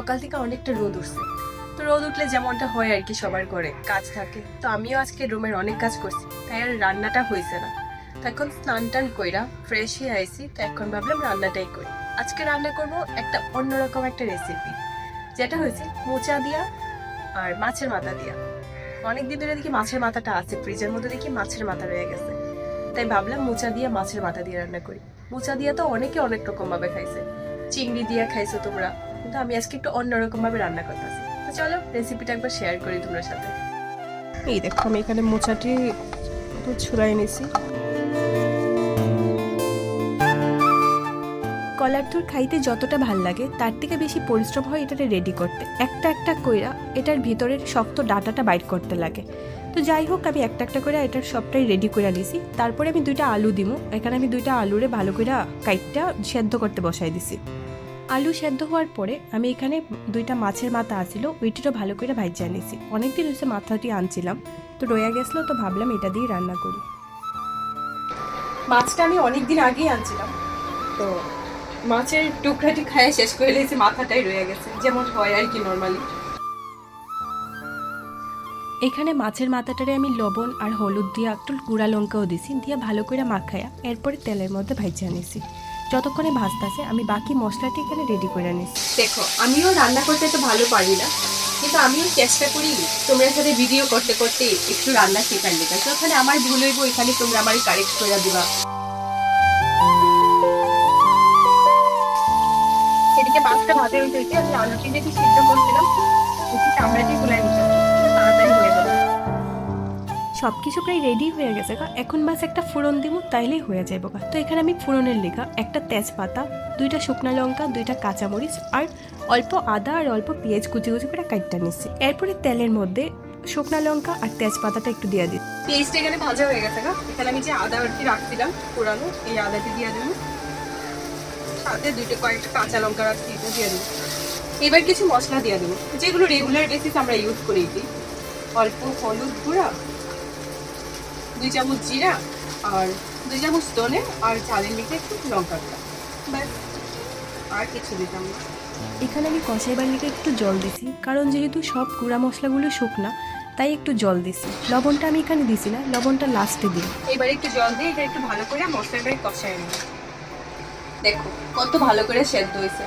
সকাল থেকে অনেকটা রোদ উঠছে। তো রোদ উঠলে যেমনটা হয় আর কি, সবার ঘরে কাজ থাকে। তো আমিও আজকে রুমের অনেক কাজ করছি, তাই আর রান্নাটা হয়েছে না। তো এখন স্নান টান কইরা ফ্রেশ হয়ে আইছি। তো এখন ভাবলাম রান্নাটাই করি। আজকে রান্না করব একটা অন্যরকম একটা রেসিপি, যেটা হয়েছে মোচা দিয়া আর মাছের মাথা দিয়া। অনেকদিন ধরে দেখি মাছের মাথাটা আছে ফ্রিজের মধ্যে, দেখি মাছের মাথা রয়ে গেছে। তাই ভাবলাম মোচা দিয়ে মাছের মাথা দিয়ে রান্না করি। মোচা দিয়ে তো অনেকে অনেক রকম ভাবে খাইছে, চিংড়ি দিয়ে খাইছো তোমরা, কিন্তু আমি আজকে একটু অন্যরকম ভাবে রান্না করতেছি। তো চলো রেসিপিটা একবার শেয়ার করি তোমার সাথে। এই দেখো আমি এখানে মোচাটি ছুড়াই নিছি। কলার থুর খাইতে যতটা ভাল লাগে তার থেকে বেশি পরিশ্রম হয় এটাকে রেডি করতে। একটা একটা কইরা এটার ভিতরের শক্ত ডাটাটা বাইর করতে লাগে। তো যাই হোক, আমি একটা একটা করে এটার সবটাই রেডি করে নিছি। তারপরে আমি 2টা আলু দিব। এখানে আমি 2টা আলুরে ভালো করে কাইটটা সেদ্ধ করতে বসাই দিছি। আলু সেদ্ধ হওয়ার পরে আমি এখানে 2টা মাছের মাথা আছিল, ওইটিরও ভালো করে ভাইজা নিছি। অনেকদিন হয়েছে মাথাটি আনছিলাম, তো রয়ে গেছিলো, তো ভাবলাম এটা দিয়ে রান্না করি। মাছটা আমি অনেকদিন আগেই আনছিলাম, তো মাছের টুকরাটি খায় শেষ করে লেছি, মাথাটাই রয়ে গেছে, যেমন হয় আর কি নর্মালি। এখানে মাছের মাথাটারে আমি লবণ আর হলুদ দিয়ে একটু গুঁড়া লঙ্কাও দিছি, দিয়ে ভালো করে মাখায়া এরপরে তেলের মধ্যে ভাইজা নিছি। যতক্ষণে ভাজতেছে আমি বাকি মশলাটি এখানে রেডি করে নিছি। দেখো আমিও রান্না করতে তো ভালো পারি না, কিন্তু আমিও চেষ্টা করি তোমরা সাথে ভিডিও করতে করতে একটু রান্না শেখার লেখা। তো ওখানে আমার ভুল হইব, এখানে তোমরা আমারই কারেক্ট করে দিবা। এদিকে মাছটা ভাজা হইতে হইতে আমি আলুটি দেখি সিদ্ধ করছিলাম, চামড়াটি গুলাই দিতাম, তাড়াতাড়ি হয়ে গেল। সবকিছু প্রায় রেডি হয়ে গেছে গা, এখন বাস একটা ফোড়ন দিব, তাইলেই হয়ে যাবে গা। তো এখানে আমি ফোড়নের লেখা একটা তেজপাতা, 2টা শুকনো লঙ্কা, 2টা কাঁচামরিচ আর অল্প আদা আর অল্প পেঁয়াজ কুচি কুচি করে কাটটা নিচ্ছি। এরপরে তেলের মধ্যে শুকনো লঙ্কা আর তেজপাতাটা একটু দিয়ে দিই। পেঁয়াজটা এখানে ভাজা হয়ে গেছে গা। এখানে আমি যে আদা আর কি রাখছিলাম পুরানো, এই আদাটি দিয়ে দেবো, সাথে কয়েকটা কাঁচা লঙ্কা রাখছি, এটা দিয়ে দেবো। এবার কিছু মশলা দিয়ে দেবো, যেগুলো রেগুলার বেসিস আমরা ইউজ করি। অল্প হলুদ গুঁড়া, 2 চামচ জিরা আর 2 চামচ ধনে আর ঝালের লিখে একটু লঙ্কা গুঁড়া, ব্যাস, আর কিছু দিতাম না। এখানে আমি কষাইবার লিখে একটু জল দিছি, কারণ যেহেতু সব গুঁড়া মশলাগুলো শুকনা, তাই একটু জল দিছি। লবণটা আমি এখানে দিছি না, লবণটা লাস্টে দিই। এবার একটু জল দিয়ে এটা একটু ভালো করে মশলাটাকে কষাই নিই। দেখো কত ভালো করে সেদ্ধ হয়েছে,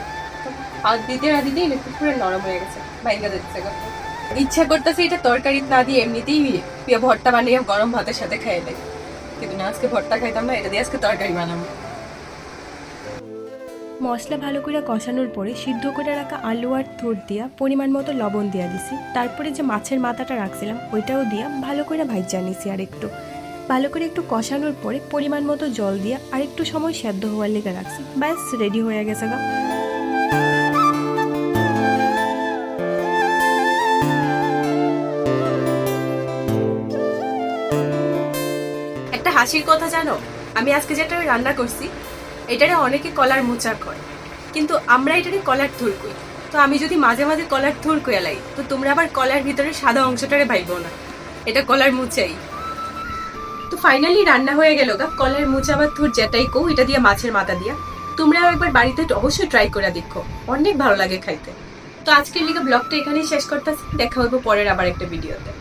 হাত দিতে না দিতেই একটু পুরো নরম হয়ে গেছে, ভাইঙ্গা দিচ্ছে। ইচ্ছা করতেছে এটা তরকারি না দিয়ে এমনিতেই ভর্তা বানিয়ে গরম ভাতের সাথে খাইয়ে দেয়, কিন্তু না, আজকে ভর্তা খাইতাম না, এটা দিয়ে আজকে তরকারি বানাবো। মশলা ভালো করে কষানোর পরে সিদ্ধ করে রাখা আলু আর থোড় দিয়া পরিমাণ মতো লবণ দিয়া দিছি। তারপরে যে মাছের মাথাটা রাখছিলাম ওইটাও দিয়া ভালো করে ভাইজা নিছি। আর একটু ভালো করে একটু কষানোর পরে পরিমাণ মতো জল দিয়া আর একটু সময় সেদ্ধ হওয়ার লেগে রাখছি। ব্যাস রেডি হয়ে গেছে গা। একটা হাসির কথা জানো, আমি আজকে যেটা রান্না করছি এটারে অনেকে কলার মোচা কয়, কিন্তু আমরা এটারে কলার থুর কই। তো আমি যদি মাঝে মাঝে কলার থুর কইয়া লাই, তো তোমরা আবার কলার ভিতরে সাদা অংশটারে ভাইবো না, এটা কলার মোচাই। তো ফাইনালি রান্না হয়ে গেল গা কলার মোচা বা থুর যেটাই কও, এটা দিয়ে মাছের মাথা দিয়া। তোমরাও একবার বাড়িতে অবশ্যই ট্রাই করে দেখো, অনেক ভালো লাগে খাইতে। তো আজকের লিগে ব্লগটা এখানেই শেষ করতেছি, দেখা হইব পরের আবার একটা ভিডিওতে।